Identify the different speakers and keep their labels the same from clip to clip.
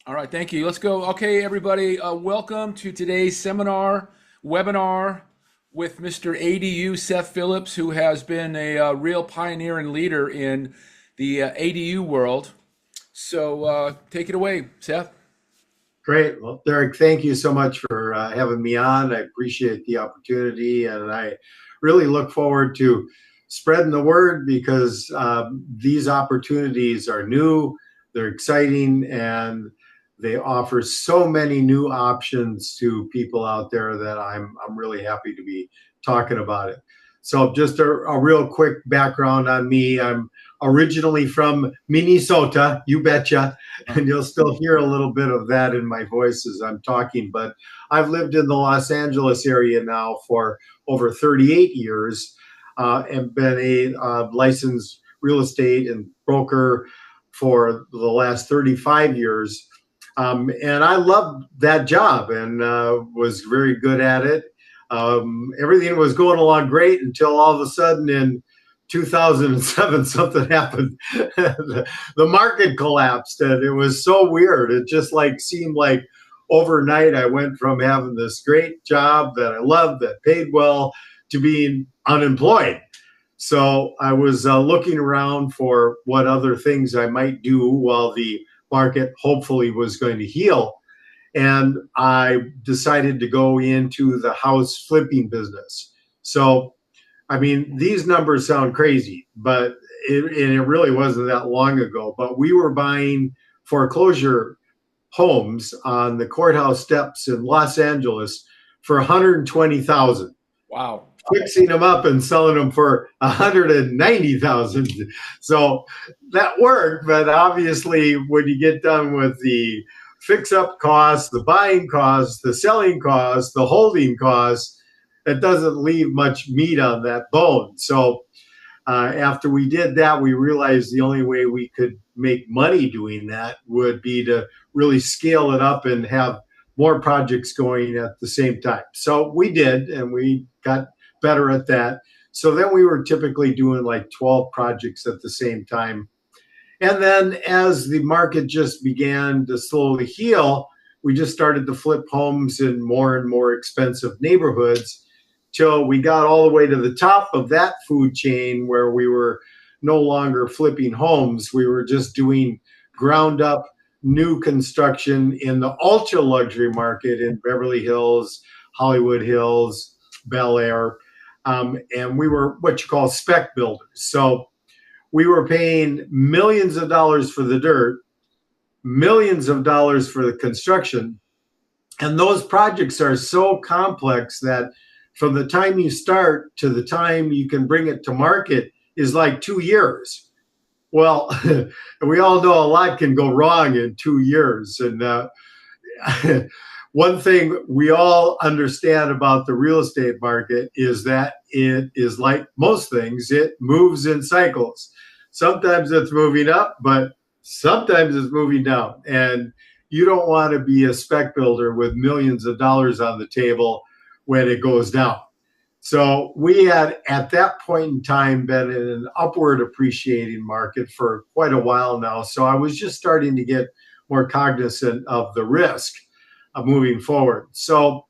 Speaker 1: All right, thank you. Let's go. Okay, everybody, welcome to today's webinar with Mr. ADU Seth Phillips, who has been a, real pioneer and leader in the ADU world. So take it away, Seth.
Speaker 2: Great. Well, Derrick, thank you so much for having me on. I appreciate the opportunity, and I really look forward to spreading the word because these opportunities are new, they're exciting, and they offer so many new options to people out there that I'm really happy to be talking about it. So, just a real quick background on me. I'm originally from Minnesota, you betcha, and you'll still hear a little bit of that in my voice as I'm talking. But I've lived in the Los Angeles area now for over 38 years and been a licensed real estate and broker for the last 35 years. And I loved that job and was very good at it. Everything was going along great until all of a sudden in 2007 something happened. The market collapsed and it was so weird. It just like seemed like overnight I went from having this great job that I loved, that paid well, to being unemployed. So I was looking around for what other things I might do while the market hopefully was going to heal. And I decided to go into the house flipping business. So I mean, these numbers sound crazy, but it really wasn't that long ago. But we were buying foreclosure homes on the courthouse steps in Los Angeles for 120,000,
Speaker 1: Wow.
Speaker 2: fixing them up and selling them for 190,000. So that worked, but obviously, when you get done with the fix-up costs, the buying costs, the selling costs, the holding costs, it doesn't leave much meat on that bone. So after we did that, we realized the only way we could make money doing that would be to really scale it up and have more projects going at the same time. So we did, and we got better at that. So then we were typically doing like 12 projects at the same time. And then as the market just began to slowly heal, we just started to flip homes in more and more expensive neighborhoods till we got all the way to the top of that food chain where we were no longer flipping homes. We were just doing ground up new construction in the ultra luxury market in Beverly Hills, Hollywood Hills, Bel Air. And we were what you call spec builders. So we were paying millions of dollars for the dirt, millions of dollars for the construction. And those projects are so complex that from the time you start to the time you can bring it to market is like 2 years. Well, we all know a lot can go wrong in 2 years. And one thing we all understand about the real estate market is that it is like most things, it moves in cycles. Sometimes it's moving up, but sometimes it's moving down. And you don't want to be a spec builder with millions of dollars on the table when it goes down. So we had at that point in time been in an upward appreciating market for quite a while now. So I was just starting to get more cognizant of the risk of moving forward. So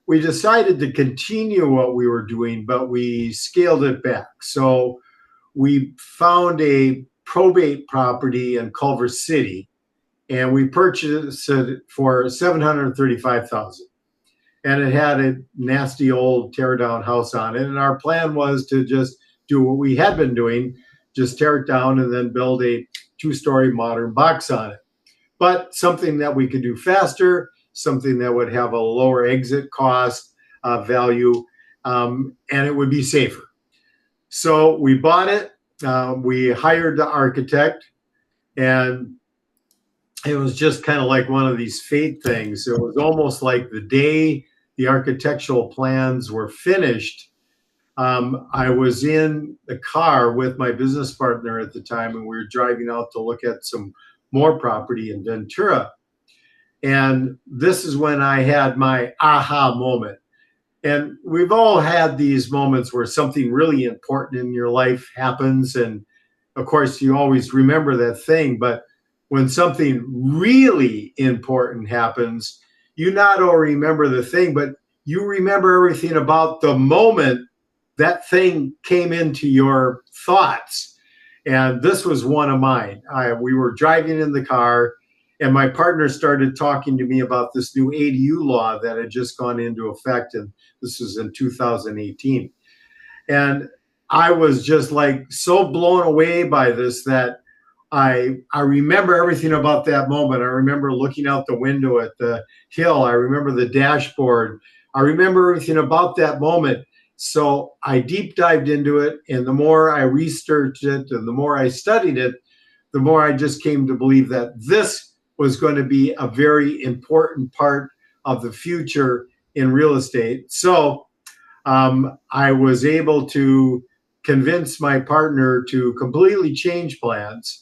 Speaker 2: we decided to continue what we were doing, but we scaled it back. So we found a probate property in Culver City and we purchased it for $735,000. And it had a nasty old tear down house on it. And our plan was to just do what we had been doing, just tear it down and then build a 2-story modern box on it. But something that we could do faster, something that would have a lower exit cost value, and it would be safer. So we bought it. We hired the architect, and it was just kind of like one of these fate things. It was almost like the day the architectural plans were finished, I was in the car with my business partner at the time, and we were driving out to look at some more property in Ventura. And this is when I had my aha moment. And we've all had these moments where something really important in your life happens. And of course, you always remember that thing. But when something really important happens, you not only remember the thing, but you remember everything about the moment that thing came into your thoughts. And this was one of mine. We were driving in the car, and my partner started talking to me about this new ADU law that had just gone into effect. And this was in 2018. And I was just like so blown away by this that I remember everything about that moment. I remember looking out the window at the hill. I remember the dashboard. I remember everything about that moment. So I deep dived into it, and the more I researched it and the more I studied it, the more I just came to believe that this was going to be a very important part of the future in real estate. So I was able to convince my partner to completely change plans.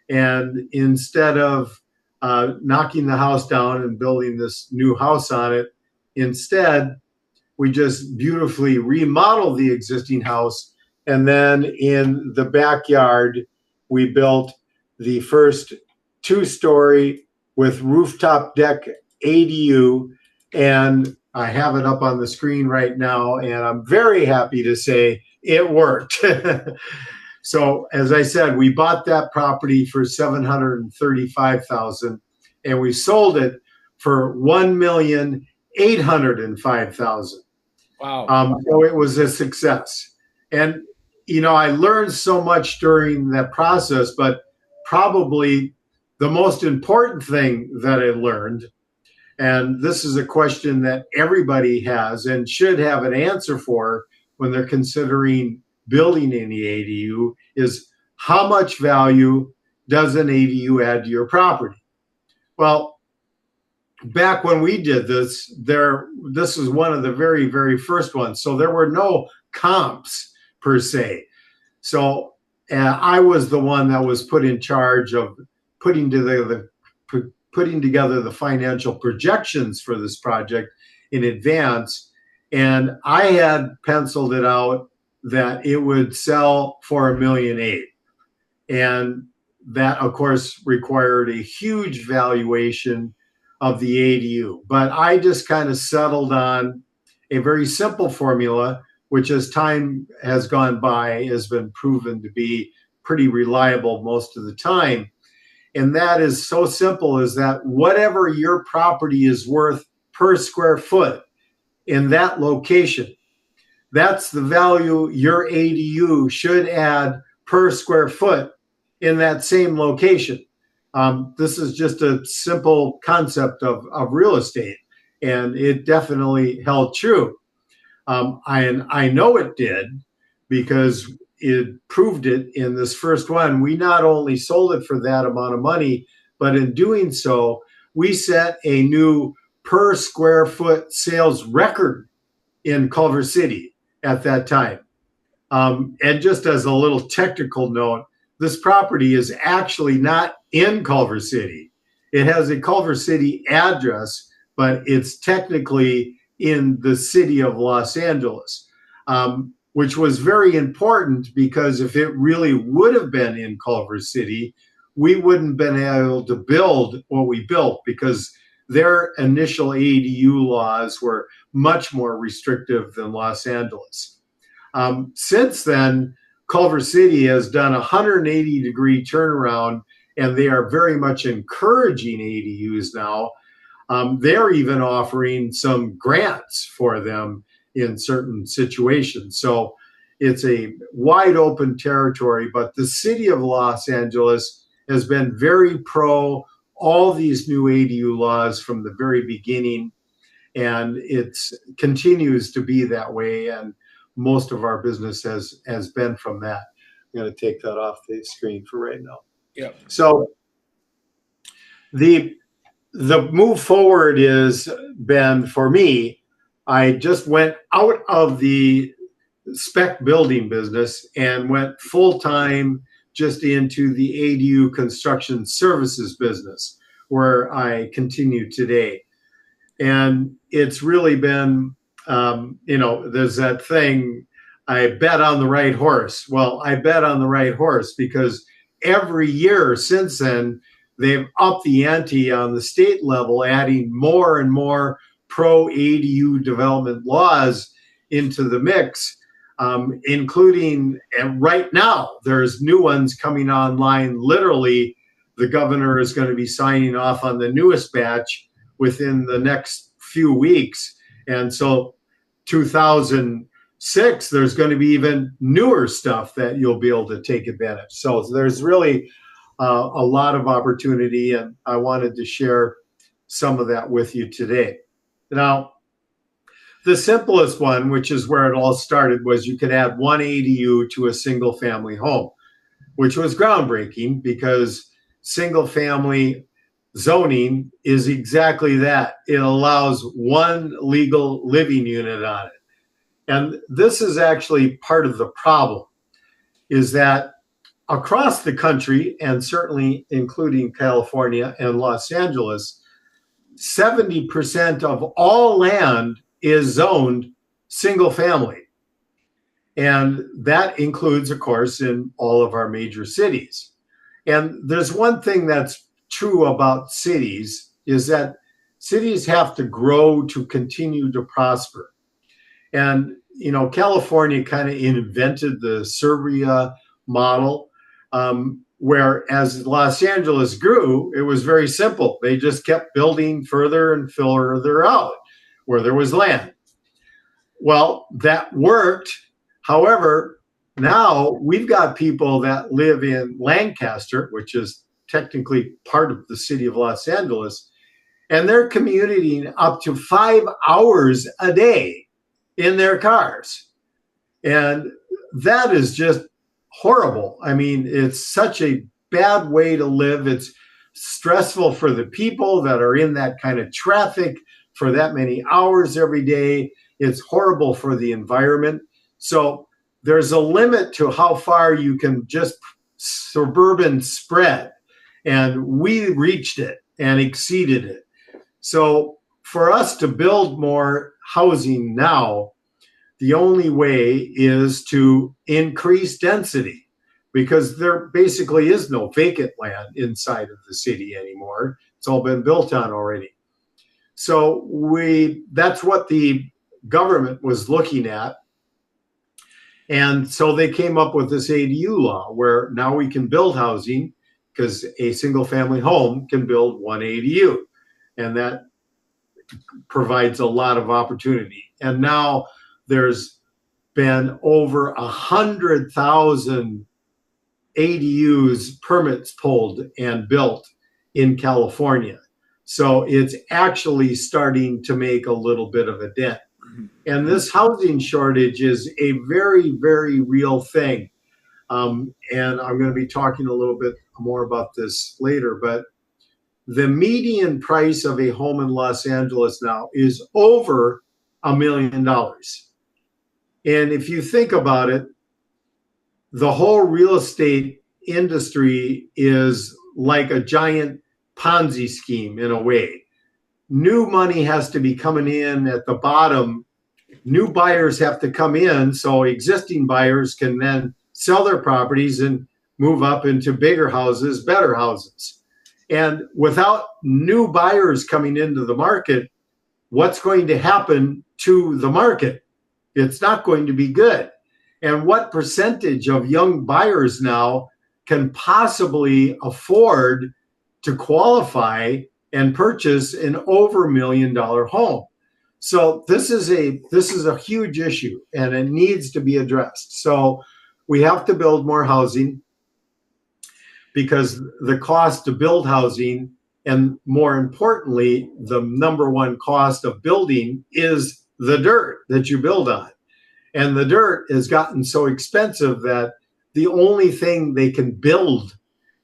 Speaker 2: And instead of knocking the house down and building this new house on it, instead, we just beautifully remodeled the existing house. And then in the backyard, we built the first 2-story with rooftop deck ADU. And I have it up on the screen right now. And I'm very happy to say it worked. So as I said, we bought that property for $735,000, and we sold it for $1,805,000.
Speaker 1: Wow.
Speaker 2: So it was a success. And, I learned so much during that process, but probably the most important thing that I learned, and this is a question that everybody has and should have an answer for when they're considering building any ADU, is how much value does an ADU add to your property? Well, back when we did this, this was one of the very, very first ones. So there were no comps per se. So I was the one that was put in charge of putting together the financial projections for this project in advance. And I had penciled it out that it would sell for $1.8 million. And that, of course, required a huge valuation of the ADU. But I just kind of settled on a very simple formula, which as time has gone by has been proven to be pretty reliable most of the time. And that is so simple as that whatever your property is worth per square foot in that location, that's the value your ADU should add per square foot in that same location. This is just a simple concept of real estate, and it definitely held true. I know it did because it proved it in this first one. We not only sold it for that amount of money, but in doing so, we set a new per square foot sales record in Culver City at that time. And just as a little technical note, this property is actually not in Culver City. It has a Culver City address, but it's technically in the city of Los Angeles, which was very important because if it really would have been in Culver City, we wouldn't have been able to build what we built because their initial ADU laws were much more restrictive than Los Angeles. Since then, Culver City has done a 180-degree turnaround, and they are very much encouraging ADUs now. They're even offering some grants for them in certain situations. So it's a wide open territory, but the city of Los Angeles has been very pro all these new ADU laws from the very beginning, and it continues to be that way. And most of our business has been from that. I'm going to take that off the screen for right now.
Speaker 1: Yeah.
Speaker 2: So the move forward is been for me, I just went out of the spec building business and went full time just into the ADU construction services business, where I continue today. And it's really been, there's that thing, I bet on the right horse. Well, I bet on the right horse because every year since then, they've upped the ante on the state level, adding more and more pro ADU development laws into the mix, including, and right now, there's new ones coming online. Literally, the governor is going to be signing off on the newest batch within the next few weeks. And so 2006, there's going to be even newer stuff that you'll be able to take advantage. So there's really a lot of opportunity, and I wanted to share some of that with you today. Now, the simplest one, which is where it all started, was you could add one ADU to a single family home, which was groundbreaking because single family zoning is exactly that. It allows one legal living unit on it. And this is actually part of the problem, is that across the country, and certainly including California and Los Angeles, 70% of all land is zoned single family. And that includes, of course, in all of our major cities. And there's one thing that's true about cities, is that cities have to grow to continue to prosper. And, you know, California kind of invented the suburbia model, where as Los Angeles grew, it was very simple. They just kept building further and further out where there was land. Well, that worked. However, now we've got people that live in Lancaster, which is technically part of the city of Los Angeles, and they're commuting up to 5 hours a day in their cars. And that is just horrible. I mean, it's such a bad way to live. It's stressful for the people that are in that kind of traffic for that many hours every day. It's horrible for the environment. So there's a limit to how far you can just suburban spread. And we reached it and exceeded it. So for us to build more housing now, the only way is to increase density, because there basically is no vacant land inside of the city anymore. It's all been built on already. So that's what the government was looking at. And so they came up with this ADU law where now we can build housing because a single family home can build one ADU. And that provides a lot of opportunity. And now there's been over 100,000 ADUs permits pulled and built in California. So it's actually starting to make a little bit of a dent. And this housing shortage is a very, very real thing. And I'm going to be talking a little bit more about this later, but the median price of a home in Los Angeles now is over $1 million. And if you think about it, the whole real estate industry is like a giant Ponzi scheme in a way. New money has to be coming in at the bottom. New buyers have to come in so existing buyers can then sell their properties and move up into bigger houses, better houses. And without new buyers coming into the market, what's going to happen to the market? It's not going to be good. And what percentage of young buyers now can possibly afford to qualify and purchase an over $1 million home? So this is a huge issue, and it needs to be addressed. So we have to build more housing, because the cost to build housing, and more importantly, the number one cost of building, is the dirt that you build on. And the dirt has gotten so expensive that the only thing they can build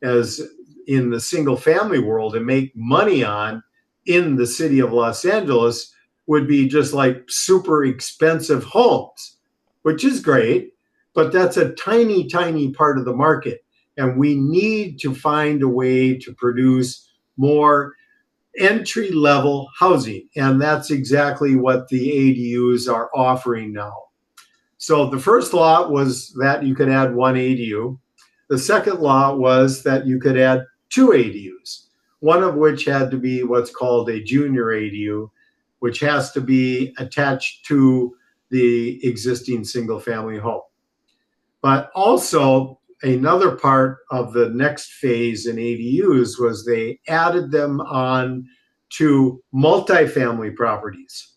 Speaker 2: as in the single family world and make money on in the city of Los Angeles would be just like super expensive homes, which is great, but that's a tiny, tiny part of the market. And we need to find a way to produce more entry-level housing. And that's exactly what the ADUs are offering now. So the first law was that you could add one ADU. The second law was that you could add two ADUs, one of which had to be what's called a junior ADU, which has to be attached to the existing single family home. But also another part of the next phase in ADUs was they added them on to multifamily properties.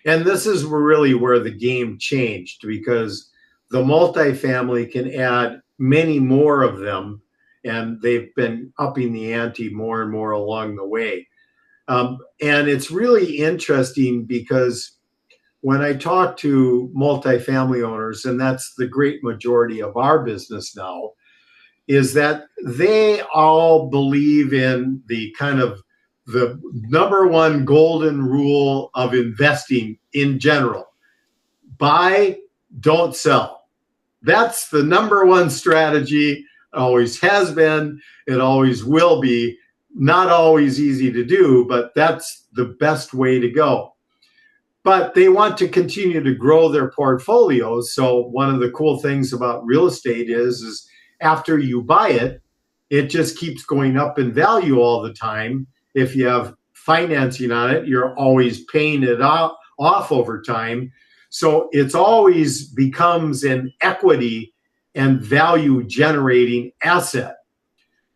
Speaker 2: And this is really where the game changed, because the multifamily can add many more of them, and they've been upping the ante more and more along the way. And it's really interesting because when I talk to multifamily owners, and that's the great majority of our business now, is that they all believe in the kind of the number one golden rule of investing in general: buy, don't sell. That's the number one strategy. Always has been, it always will be. Not always easy to do, but that's the best way to go. But they want to continue to grow their portfolios. So one of the cool things about real estate is after you buy it, it just keeps going up in value all the time. If you have financing on it, you're always paying it off over time. So it's always becomes an equity and value generating asset.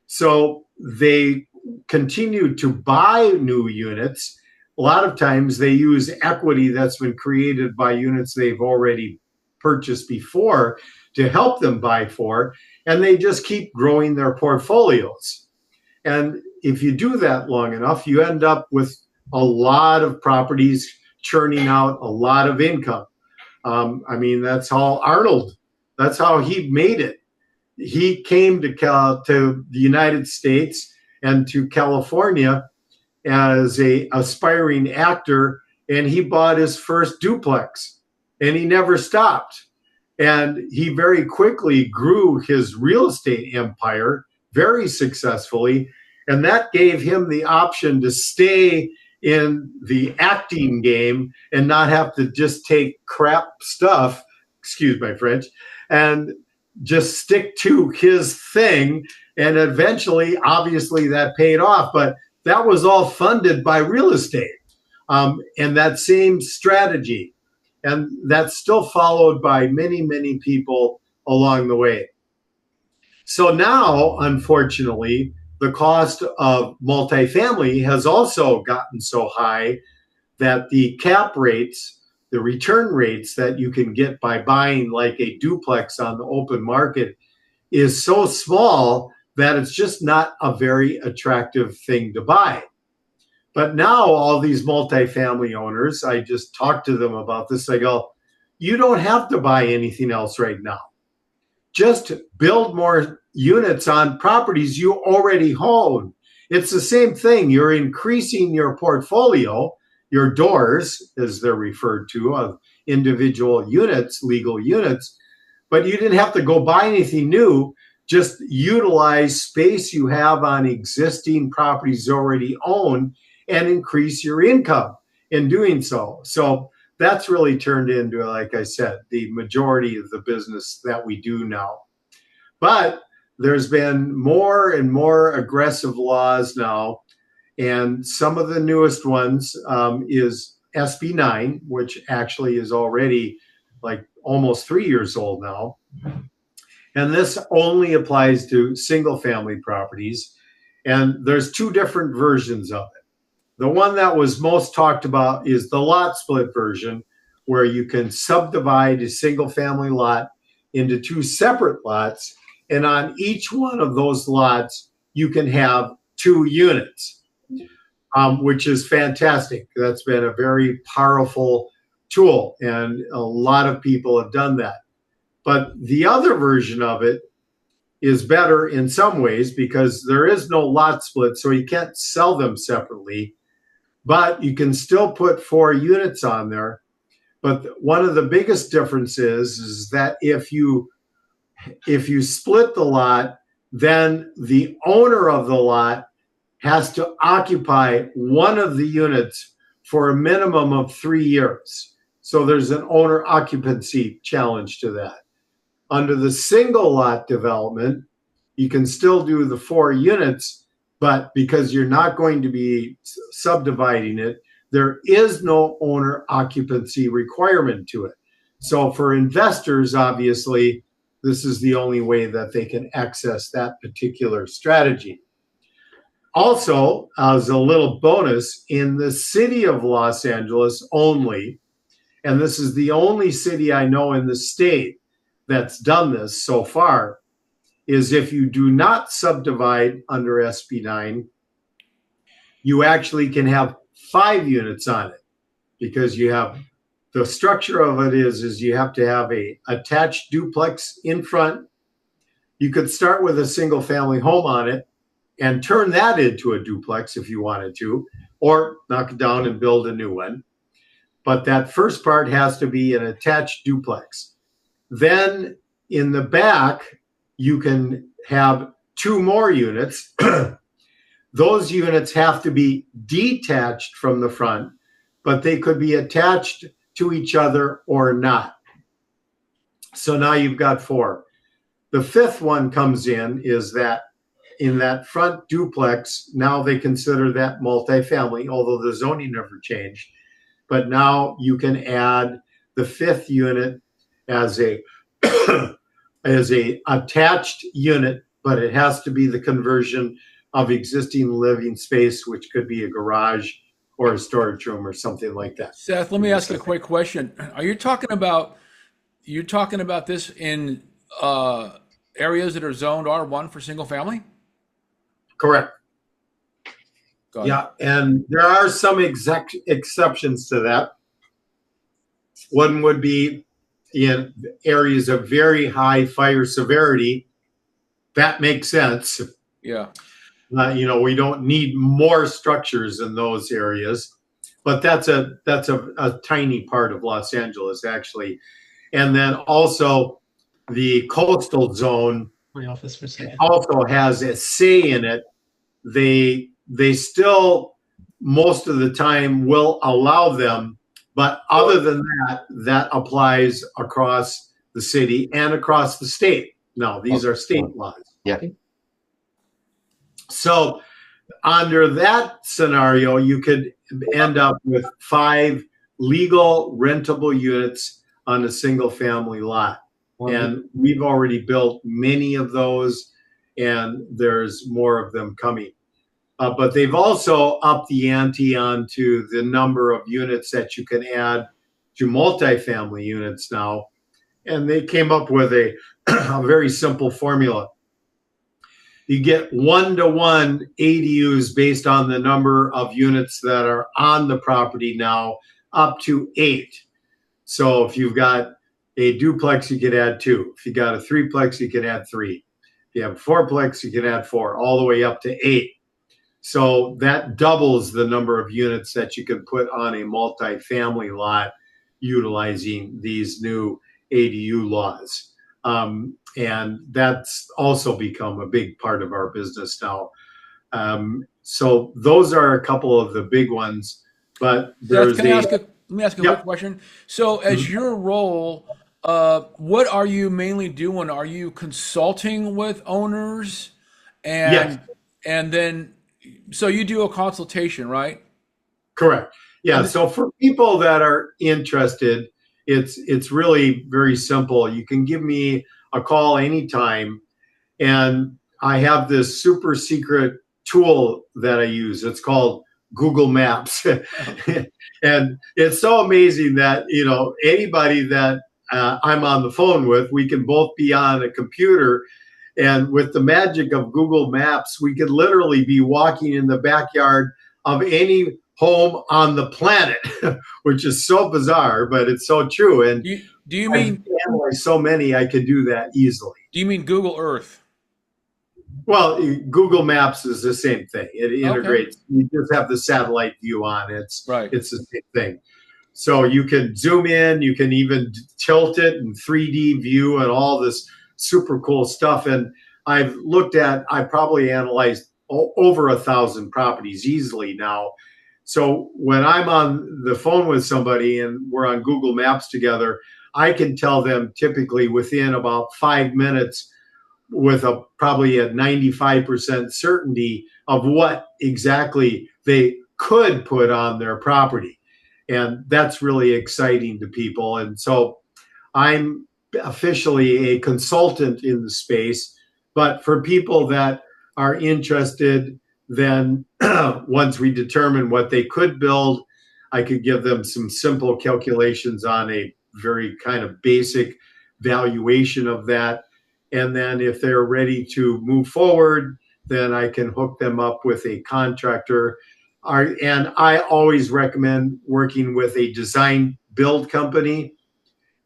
Speaker 2: So they continue to buy new units. A lot of times they use equity that's been created by units they've already purchased before to help them buy for, and they just keep growing their portfolios. And if you do that long enough, you end up with a lot of properties churning out a lot of income. I mean, that's how Arnold, that's how he made it. He came to the United States and to California as a aspiring actor, and he bought his first duplex, and he never stopped. And he very quickly grew his real estate empire very successfully, and that gave him the option to stay in the acting game and not have to just take crap stuff, excuse my French, and just stick to his thing. And eventually, obviously, that paid off. But that was all funded by real estate, and that same strategy. And that's still followed by many, many people along the way. So now, unfortunately, the cost of multifamily has also gotten so high that the cap rates, the return rates that you can get by buying like a duplex on the open market, is so small that it's just not a very attractive thing to buy. But now all these multifamily owners, I just talked to them about this. I go, you don't have to buy anything else right now. Just build more units on properties you already own. It's the same thing. You're increasing your portfolio, your doors, as they're referred to, of individual units, legal units, but you didn't have to go buy anything new. Just utilize space you have on existing properties already owned and increase your income in doing so. So that's really turned into, like I said, the majority of the business that we do now. But there's been more and more aggressive laws now, and some of the newest ones is SB 9, which actually is already like almost 3 years old now. And this only applies to single family properties. And there's two different versions of it. The one that was most talked about is the lot split version, where you can subdivide a single family lot into two separate lots. And on each one of those lots, you can have 2 units, which is fantastic. That's been a very powerful tool, and a lot of people have done that. But the other version of it is better in some ways because there is no lot split, so you can't sell them separately, but you can still put 4 units on there. But one of the biggest differences is that if you split the lot, then the owner of the lot has to occupy one of the units for a minimum of 3 years. So there's an owner occupancy challenge to that. Under the single lot development, you can still do the 4 units, but because you're not going to be subdividing it, there is no owner occupancy requirement to it. So for investors, obviously, this is the only way that they can access that particular strategy. Also, as a little bonus, in the city of Los Angeles only, and this is the only city I know in the state that's done this so far, is if you do not subdivide under SB9, you actually can have 5 units on it, because you have the structure of it is you have to have a attached duplex in front. You could start with a single family home on it and turn that into a duplex if you wanted to, or knock it down and build a new one. But that first part has to be an attached duplex. Then in the back, you can have 2 more units. Those units have to be detached from the front, but they could be attached to each other or not. So now you've got 4. The 5th one comes in is that in that front duplex, now they consider that multifamily, although the zoning never changed. But now you can add the 5th unit as a as a attached unit, but it has to be the conversion of existing living space, which could be a garage or a storage room or something like that.
Speaker 1: Seth, let me ask you a quick question. Are you talking about this in areas that are zoned R1 for single family?
Speaker 2: Correct.
Speaker 1: Got it.
Speaker 2: Yeah, and there are some exceptions to that. One would be in areas of very high fire severity. That makes sense.
Speaker 1: Yeah.
Speaker 2: We don't need more structures in those areas, but that's a tiny part of Los Angeles, actually. And then also the coastal zone also has a say in it. They still most of the time will allow them, but other than that, that applies across the city and across the state. Now, these are state laws.
Speaker 3: Yeah.
Speaker 2: So under that scenario, you could end up with 5 legal rentable units on a single family lot. And we've already built many of those, and there's more of them coming. But they've also upped the ante onto the number of units that you can add to multifamily units now. And they came up with a very simple formula. You get 1-to-1 ADUs based on the number of units that are on the property now, up to 8. So if you've got a duplex, you could add 2. If you got a 3-plex, you could add 3. If you have a 4-plex, you can add 4, all the way up to 8. So that doubles the number of units that you can put on a multifamily lot utilizing these new ADU laws. And that's also become a big part of our business now. So those are a couple of the big ones. But there's
Speaker 1: Let me ask a quick question. So as your role, what are you mainly doing? Are you consulting with owners?
Speaker 2: Yes.
Speaker 1: And then, so you do a consultation, right?
Speaker 2: Correct. Yeah. So for people that are interested, it's really very simple. You can give me a call anytime, and I have this super secret tool that I use. It's called Google Maps. And it's so amazing that, anybody that I'm on the phone with, we can both be on a computer. And with the magic of Google Maps, we could literally be walking in the backyard of any home on the planet, which is so bizarre, but it's so true. And
Speaker 1: do you mean
Speaker 2: so many, I could do that easily.
Speaker 1: Do you mean Google Earth?
Speaker 2: Well, Google Maps is the same thing. It integrates. Okay. You just have the satellite view on it. It's the same thing. So you can zoom in. You can even tilt it in 3D view and all this super cool stuff. And I probably analyzed over 1,000 properties easily now. So when I'm on the phone with somebody and we're on Google Maps together, I can tell them typically within about 5 minutes with probably a 95% certainty of what exactly they could put on their property. And that's really exciting to people. And so I'm officially a consultant in the space, but for people that are interested, then once we determine what they could build, I could give them some simple calculations on a very kind of basic valuation of that. And then if they're ready to move forward, then I can hook them up with a contractor. And I always recommend working with a design build company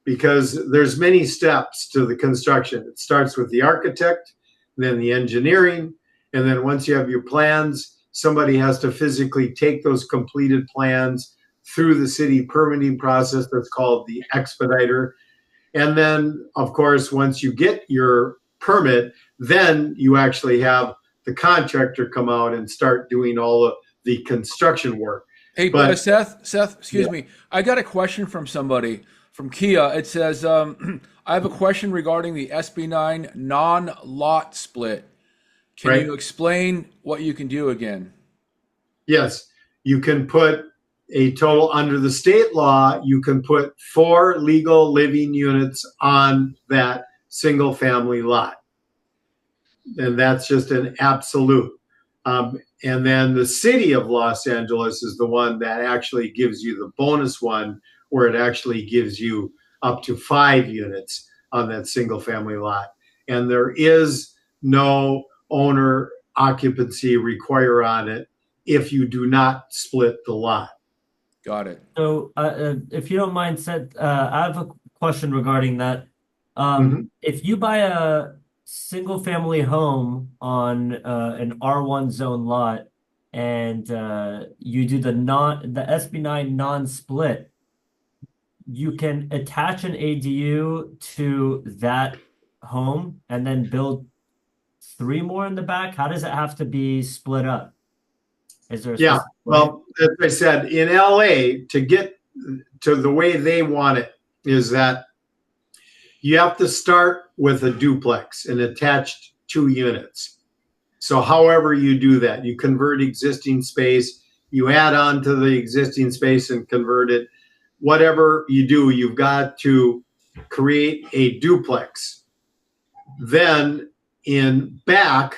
Speaker 2: because there's many steps to the construction. It starts with the architect, then the engineering, and then once you have your plans, somebody has to physically take those completed plans through the city permitting process that's called the expediter. And then, of course, once you get your permit, then you actually have the contractor come out and start doing all of the construction work.
Speaker 1: Hey,
Speaker 2: But
Speaker 1: Seth, excuse
Speaker 2: yeah,
Speaker 1: me. I got a question from somebody from Kia. It says, I have a question regarding the SB9 non-lot split. Can
Speaker 2: right.
Speaker 1: you explain what you can do again?
Speaker 2: Yes, you can put a total under the state law, you can put 4 legal living units on that single family lot. And that's just an absolute. And then the city of Los Angeles is the one that actually gives you the bonus one, where it actually gives you up to 5 units on that single family lot. And there is no owner occupancy require on it if you do not split the lot.
Speaker 1: Got it.
Speaker 3: So, if you don't mind, Seth, I have a question regarding that.
Speaker 2: Mhm.
Speaker 3: If you buy a single family home on an R1 zone lot and you do the SB9 non-split, you can attach an ADU to that home and then build 3 more in the back. How does it have to be split up? Is there a
Speaker 2: Yeah,
Speaker 3: specific way?
Speaker 2: well, as I said, in LA, to get to the way they want it, is that you have to start with a duplex and attached 2 units. So however you do that, you convert existing space, you add on to the existing space and convert it. Whatever you do, you've got to create a duplex. Then in back,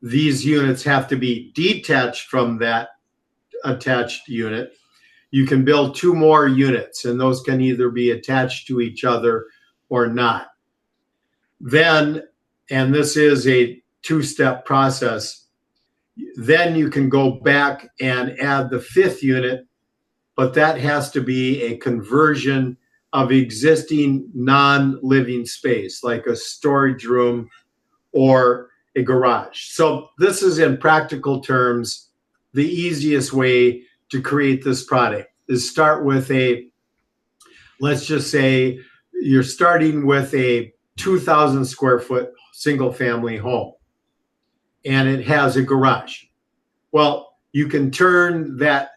Speaker 2: these units have to be detached from that attached unit. You can build 2 more units, and those can either be attached to each other or not. Then, and this is a 2-step process, then you can go back and add the 5th unit, but that has to be a conversion of existing non-living space, like a storage room or a garage. So this is, in practical terms, the easiest way to create this product is start with let's just say you're starting with a 2,000 square foot single family home and it has a garage. Well, you can turn that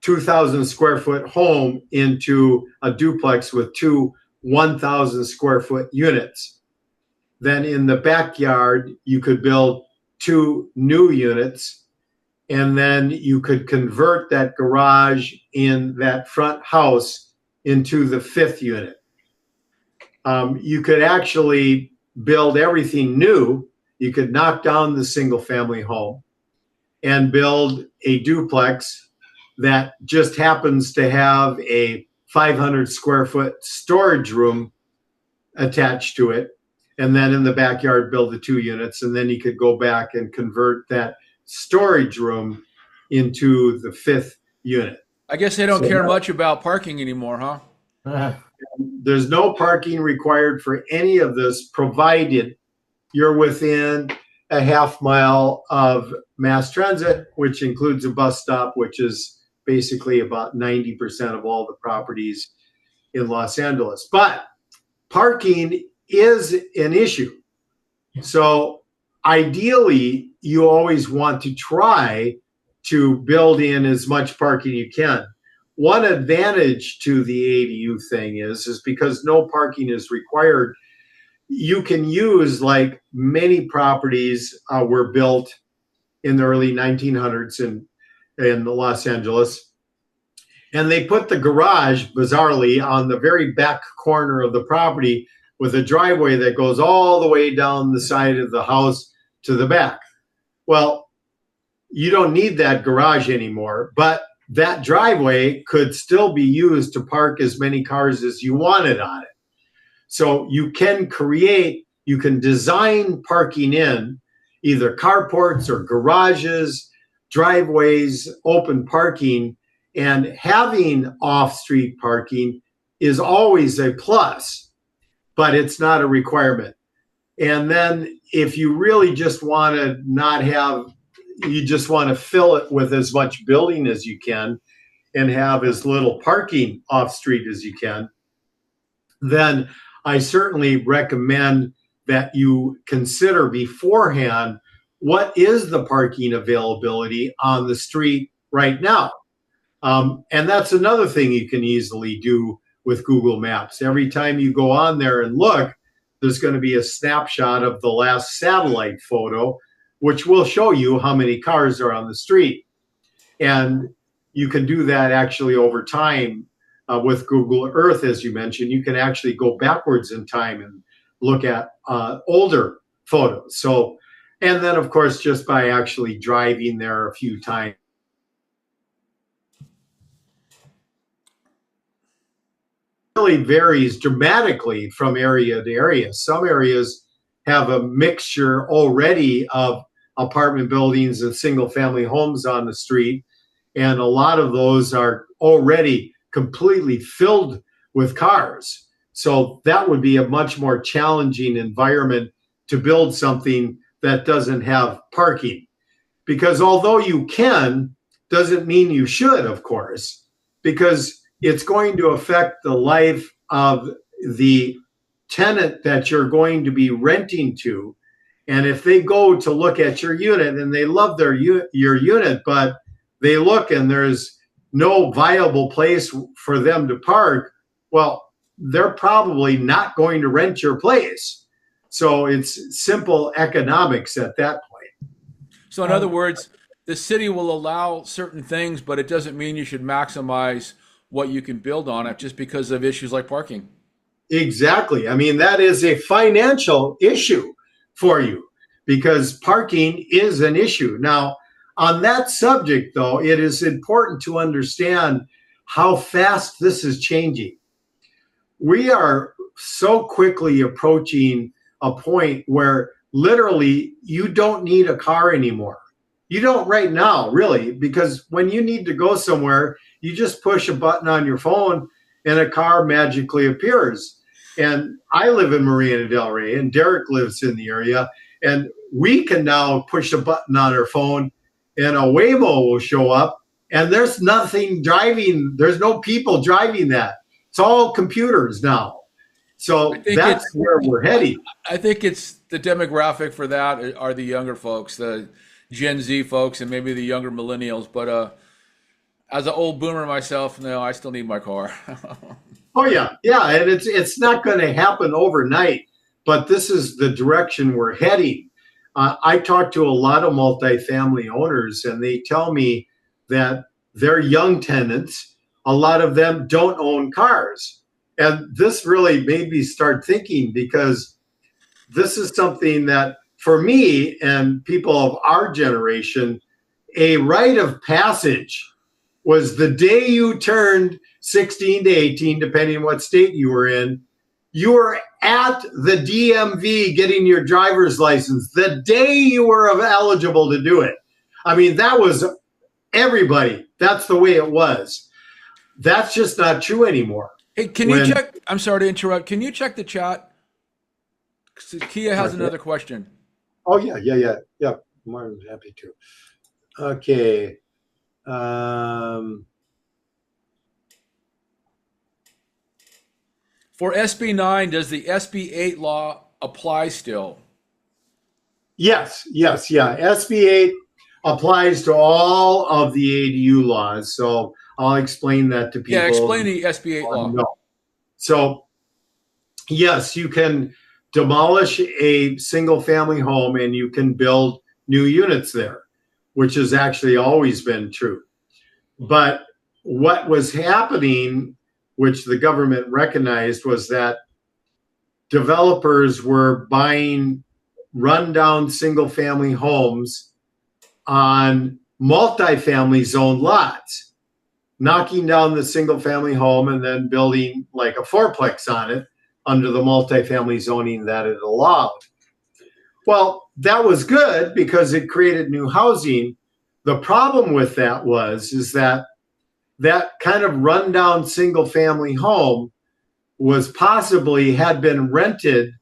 Speaker 2: 2,000 square foot home into a duplex with 2 1,000 square foot units. Then in the backyard, you could build 2 new units, and then you could convert that garage in that front house into the 5th unit. You could actually build everything new. You could knock down the single family home and build a duplex that just happens to have a 500 square foot storage room attached to it. And then in the backyard, build the 2 units. And then you could go back and convert that storage room into the 5th unit.
Speaker 1: I guess they don't
Speaker 2: So
Speaker 1: care much about parking anymore, huh?
Speaker 2: there's no parking required for any of this, provided you're within a half mile of mass transit, which includes a bus stop, which is basically about 90% of all the properties in Los Angeles. But parking is an issue. So ideally, you always want to try to build in as much parking you can. One advantage to the ADU thing is because no parking is required, you can use, like many properties were built in the early 1900s in Los Angeles. And they put the garage, bizarrely, on the very back corner of the property with a driveway that goes all the way down the side of the house to the back. Well, you don't need that garage anymore, but that driveway could still be used to park as many cars as you wanted on it. So you can design parking in either carports or garages, driveways, open parking, and having off-street parking is always a plus, but it's not a requirement. And then if you really just want to not have, you just want to fill it with as much building as you can and have as little parking off-street as you can, then I certainly recommend that you consider beforehand what is the parking availability on the street right now. And that's another thing you can easily do with Google Maps. Every time you go on there and look, there's going to be a snapshot of the last satellite photo, which will show you how many cars are on the street. And you can do that actually over time with Google Earth, as you mentioned. You can actually go backwards in time and look at older photos. So, and then of course, just by actually driving there a few times, really varies dramatically from area to area. Some areas have a mixture already of apartment buildings and single family homes on the street. And a lot of those are already completely filled with cars. So that would be a much more challenging environment to build something that doesn't have parking. Because although you can, doesn't mean you should, of course, because it's going to affect the life of the tenant that you're going to be renting to. And if they go to look at your unit and they love your unit, but they look and there's no viable place for them to park, well, they're probably not going to rent your place. So it's simple economics at that point.
Speaker 1: So in other words, the city will allow certain things, but it doesn't mean you should maximize what you can build on it just because of issues like parking.
Speaker 2: Exactly. I mean, that is a financial issue for you because parking is an issue. Now, on that subject, though, it is important to understand how fast this is changing. We are so quickly approaching a point where literally you don't need a car anymore. You don't right now, really, because when you need to go somewhere, you just push a button on your phone and a car magically appears. And I live in Marina Del Rey and Derrick lives in the area, and we can now push a button on our phone and a Waymo will show up, and there's nothing driving. There's no people driving that. It's all computers now. So that's where we're heading.
Speaker 1: I think it's the demographic for that are the younger folks, the Gen Z folks, and maybe the younger millennials. But as an old boomer myself, no, I still need my car.
Speaker 2: Oh yeah, yeah, and it's not going to happen overnight, but this is the direction we're heading. I talk to a lot of multifamily owners, and they tell me that their young tenants, a lot of them don't own cars. And this really made me start thinking, because this is something that for me and people of our generation, a rite of passage was the day you turned 16 to 18, depending on what state you were in, you were at the DMV getting your driver's license the day you were eligible to do it. I mean, that was everybody. That's the way it was. That's just not true anymore.
Speaker 1: Hey, can you check? I'm sorry to interrupt. Can you check the chat? Kia has another question.
Speaker 2: Oh, yeah. More than happy to. Okay.
Speaker 1: For SB 9, does the SB 8 law apply still?
Speaker 2: Yes. SB 8 applies to all of the ADU laws. So I'll explain that to people.
Speaker 1: Yeah, explain the SB 8 law.
Speaker 2: No. So, yes, you can demolish a single family home and you can build new units there, which has actually always been true. But what was happening, which the government recognized, was that developers were buying rundown single family homes on multifamily zone lots, knocking down the single family home and then building like a fourplex on it under the multifamily zoning that it allowed. Well, that was good because it created new housing. The problem with that is that kind of rundown single family home was possibly had been rented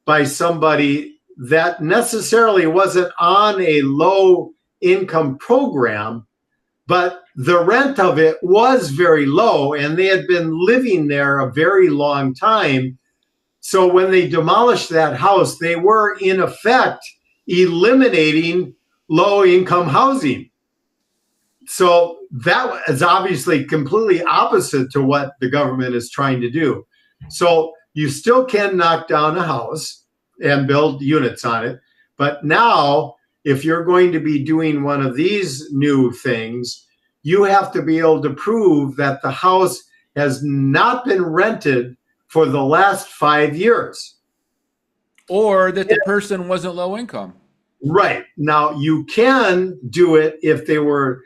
Speaker 2: by somebody that necessarily wasn't on a low income program, but the rent of it was very low and they had been living there a very long time. So when they demolished that house, they were in effect eliminating low income housing. So that is obviously completely opposite to what the government is trying to do. So you still can knock down a house and build units on it. But now, if you're going to be doing one of these new things, you have to be able to prove that the house has not been rented for the last 5 years.
Speaker 1: Or that the person wasn't low income.
Speaker 2: Right. Now, you can do it if they were,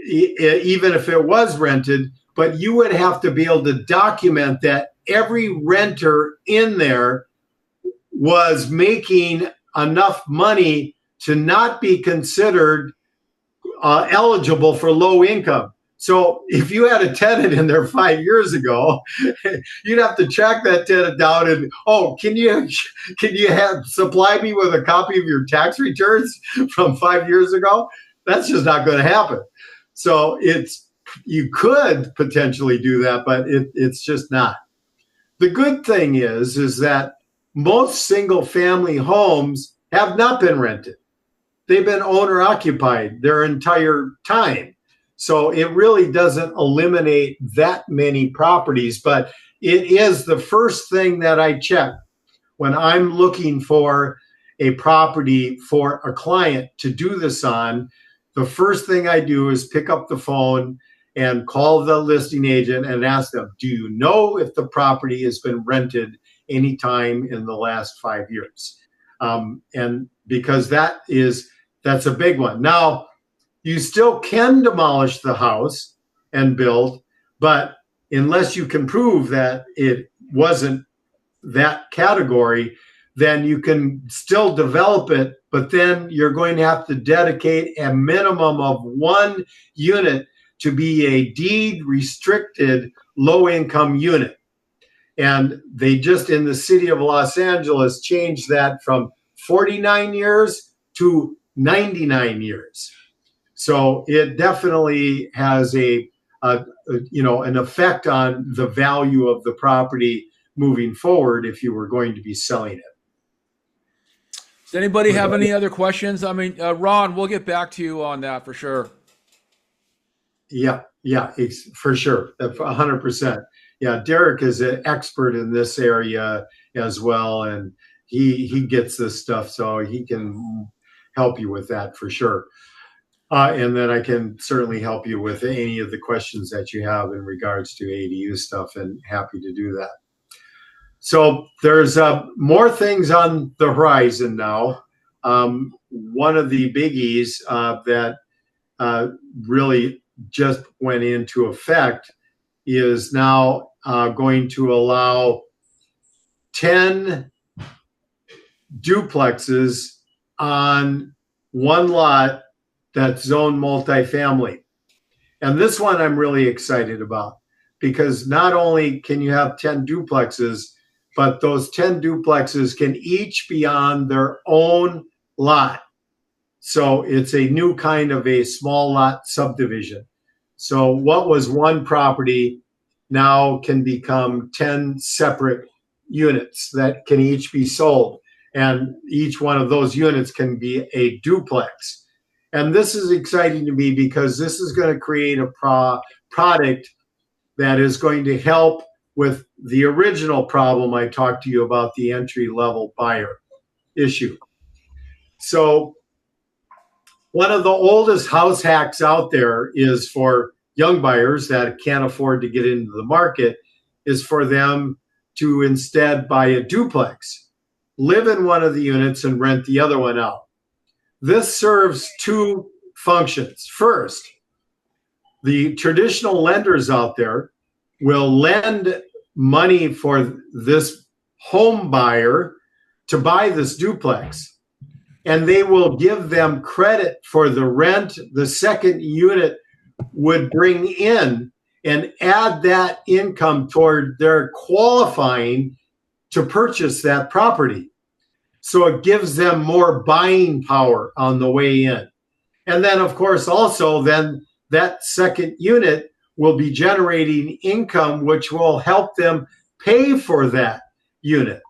Speaker 2: even if it was rented, but you would have to be able to document that every renter in there was making enough money to not be considered eligible for low income. So if you had a tenant in there 5 years ago, you'd have to track that tenant down and, can you supply me with a copy of your tax returns from 5 years ago? That's just not going to happen. So you could potentially do that, but it's just not. The good thing is that most single family homes have not been rented. They've been owner occupied their entire time. So it really doesn't eliminate that many properties, but it is the first thing that I check when I'm looking for a property for a client to do this on. The first thing I do is pick up the phone and call the listing agent and ask them, do you know if the property has been rented any time in the last 5 years? And because that's a big one. Now, you still can demolish the house and build, but unless you can prove that it wasn't that category, then you can still develop it, but then you're going to have to dedicate a minimum of 1 unit to be a deed restricted low income unit. And they just in the city of Los Angeles changed that from 49 years to 99 years. So it definitely has an effect on the value of the property moving forward if you were going to be selling it.
Speaker 1: Does anybody have any other questions? I mean, Ron, we'll get back to you on that for sure.
Speaker 2: Yeah, for sure, 100%. Yeah, Derrick is an expert in this area as well, and he gets this stuff, so he can help you with that for sure. And then I can certainly help you with any of the questions that you have in regards to ADU stuff, and happy to do that. So there's more things on the horizon now. One of the biggies that really just went into effect is now going to allow 10 duplexes on one lot that's zoned multifamily. And this one I'm really excited about, because not only can you have 10 duplexes, but those 10 duplexes can each be on their own lot. So it's a new kind of a small lot subdivision. So what was one property now can become 10 separate units that can each be sold. And each one of those units can be a duplex. And this is exciting to me because this is going to create a product that is going to help with the original problem I talked to you about, the entry level buyer issue. So one of the oldest house hacks out there is for young buyers that can't afford to get into the market is for them to instead buy a duplex, live in one of the units and rent the other one out. This serves two functions. First, the traditional lenders out there will lend money for this home buyer to buy this duplex, and they will give them credit for the rent the second unit would bring in and add that income toward their qualifying to purchase that property. So it gives them more buying power on the way in. And then, of course, also then that second unit will be generating income, which will help them pay for that unit.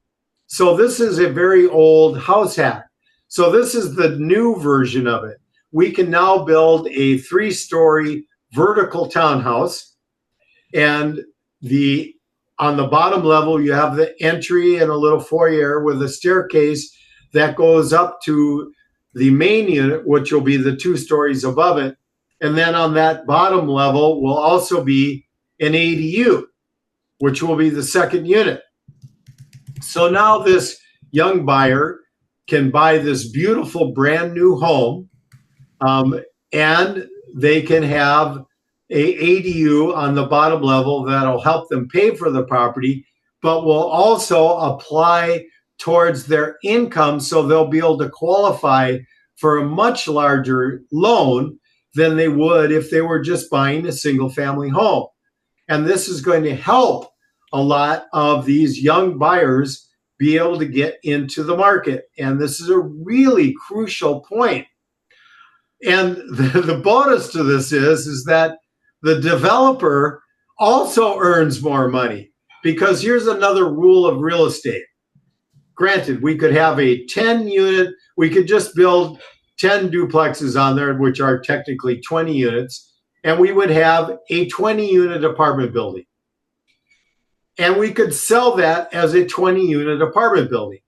Speaker 2: So this is a very old house hack. So this is the new version of it. We can now build a 3-story vertical townhouse, and on the bottom level, you have the entry and a little foyer with a staircase that goes up to the main unit, which will be the 2 stories above it. And then on that bottom level will also be an ADU, which will be the second unit. So now this young buyer can buy this beautiful brand new home, and they can have a ADU on the bottom level that'll help them pay for the property, but will also apply towards their income, so they'll be able to qualify for a much larger loan than they would if they were just buying a single family home. And this is going to help a lot of these young buyers be able to get into the market. And this is a really crucial point. And the bonus to this is that the developer also earns more money, because here's another rule of real estate. Granted, we could have a 10 unit, we could just build 10 duplexes on there, which are technically 20 units, and we would have a 20 unit apartment building. And we could sell that as a 20 unit apartment building.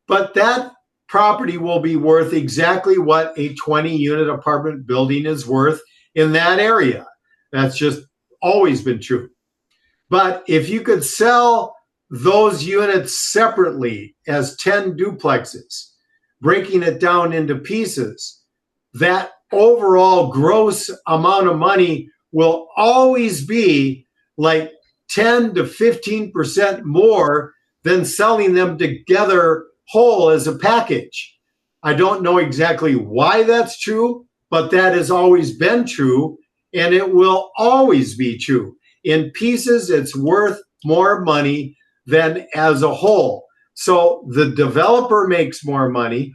Speaker 2: But that property will be worth exactly what a 20 unit apartment building is worth in that area. That's just always been true. But if you could sell those units separately as 10 duplexes, breaking it down into pieces, that overall gross amount of money will always be like 10 to 15% more than selling them together whole as a package. I don't know exactly why that's true, but that has always been true, and it will always be true. In pieces, it's worth more money than as a whole. So the developer makes more money.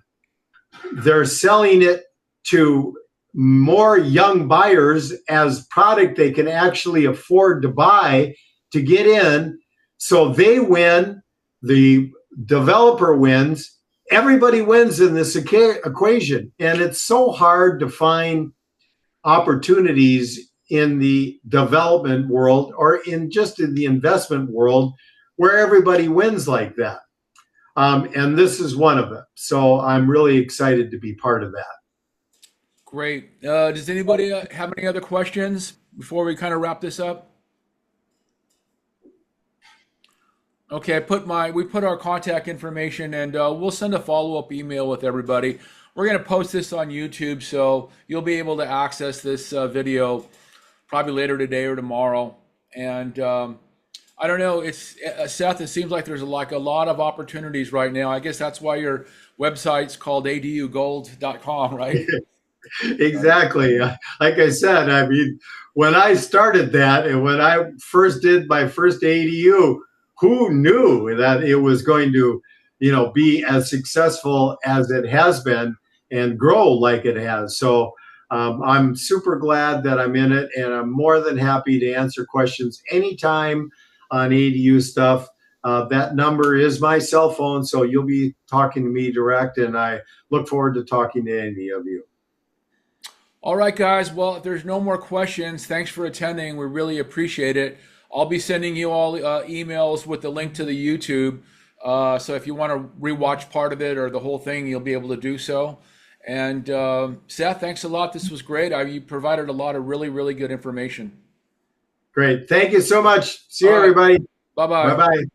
Speaker 2: They're selling it to more young buyers as product they can actually afford to buy to get in. So they win, the developer wins, everybody wins in this equation. And it's so hard to find opportunities in the development world or in just in the investment world where everybody wins like that. And this is one of them. So I'm really excited to be part of that.
Speaker 1: Great. Does anybody have any other questions before we kind of wrap this up? Okay, we put our contact information, and we'll send a follow-up email with everybody. We're going to post this on YouTube, so you'll be able to access this video probably later today or tomorrow. And I don't know, it's Seth, it seems like there's a lot of opportunities right now. I guess that's why your website's called adugold.com, right?
Speaker 2: Exactly. Like I said, I mean, when I started that and when I first did my first ADU, who knew that it was going to, be as successful as it has been and grow like it has. So I'm super glad that I'm in it, and I'm more than happy to answer questions anytime on ADU stuff. That number is my cell phone, so you'll be talking to me direct, and I look forward to talking to any of you.
Speaker 1: All right, guys. Well, if there's no more questions, thanks for attending. We really appreciate it. I'll be sending you all emails with the link to the YouTube. So if you want to rewatch part of it or the whole thing, you'll be able to do so. And Seth, thanks a lot. This was great. You provided a lot of really, really good information.
Speaker 2: Great. Thank you so much. See you,
Speaker 1: All right.
Speaker 2: everybody.
Speaker 1: Bye-bye.
Speaker 2: Bye-bye.